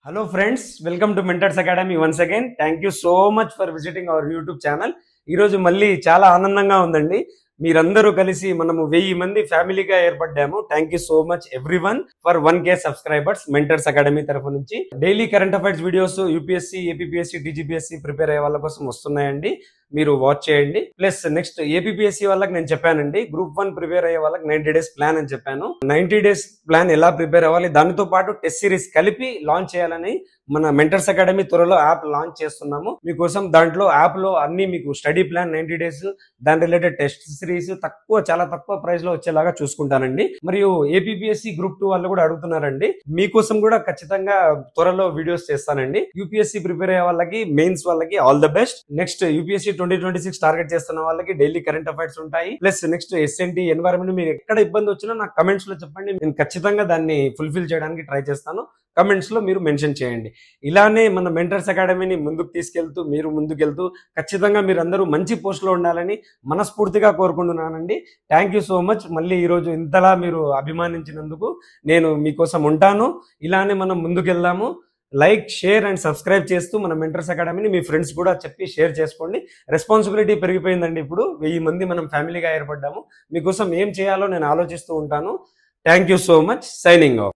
Hello friends, welcome to Mentors Academy once again. Thank you so much for visiting our YouTube channel. ఈ రోజు మళ్ళీ చాలా ఆనందంగా ఉందండి. మీరందరూ కలిసి మనము 1000 మంది ఫ్యామిలీగా ఏర్పడ్డాము. Thank you so much everyone for 1K subscribers mentors academy తరఫు నుంచి. Daily current affairs videos UPSC, APPSC, TGPSC prepare అయ్యే వాళ్ళ కోసం వస్తున్నాయండి. మీరు వాచ్ చేయండి. ప్లస్ నెక్స్ట్ ఏపీపీఎస్సీ వాళ్ళకి నేను చెప్పానండి, గ్రూప్ 1 ప్రిపేర్ అయ్యే వాళ్ళకి 90 days ప్లాన్ అని చెప్పాను. 90 days ప్లాన్ ఎలా ప్రిపేర్ అవ్వాలి, దానితో పాటు టెస్ట్ సిరీస్ కలిపి లాంచ్ చేయాలని మన మెంటర్స్ అకాడమీ త్వరలో యాప్ లాంచ్ చేస్తున్నాము మీకోసం. దాంట్లో యాప్ లో అన్ని మీకు స్టడీ ప్లాన్ 90 days, దాని రిలేటెడ్ టెస్ట్ సిరీస్ చాలా తక్కువ ప్రైస్ లో వచ్చేలాగా చూసుకుంటానండి. మరియు ఏపీపీఎస్సీ గ్రూప్ 2 వాళ్ళు కూడా అడుగుతున్నారండి, మీకోసం కూడా ఖచ్చితంగా త్వరలో వీడియోస్ చేస్తానండి. యూపీఎస్సీ ప్రిపేర్ అయ్యే వాళ్ళకి, మెయిన్స్ వాళ్ళకి all the best. Next UPSC 2026 target చేస్తున్న వాళ్ళకి డైలీ కరెంట్ అఫైర్స్ ఉంటాయి. ప్లస్ నెక్స్ట్ ఎస్ఎన్టీ, ఎన్వైరన్మెంట్, మీరు ఎక్కడ ఇబ్బంది వచ్చినా నాకు కమెంట్స్ లో చెప్పండి. నేను ఖచ్చితంగా దాన్ని ఫుల్ఫిల్ చేయడానికి ట్రై చేస్తాను. కమెంట్స్ లో మీరు మెన్షన్ చేయండి. ఇలానే మన మెంటర్స్ అకాడమీని ముందుకు తీసుకెళ్తూ, మీరు ముందుకెళ్తూ ఖచ్చితంగా మీరు అందరూ మంచి పోస్ట్ లో ఉండాలని మనస్ఫూర్తిగా కోరుకుంటున్నానండి. Thank you so much. మళ్ళీ ఈరోజు ఇంతలా మీరు అభిమానించినందుకు నేను మీకోసం ఉంటాను. ఇలానే మనం ముందుకెళ్దాము. లైక్, షేర్ అండ్ సబ్స్క్రైబ్ చేస్తూ మన మెంటర్స్ అకాడమీని మీ ఫ్రెండ్స్ కూడా చెప్పి షేర్ చేసుకోండి. రెస్పాన్సిబిలిటీ పెరిగిపోయిందండి. ఇప్పుడు 1000 మంది మనం ఫ్యామిలీగా ఏర్పడ్డాము. మీకోసం ఏం చేయాలో నేను ఆలోచిస్తూ ఉంటాను. Thank you so much. Signing off.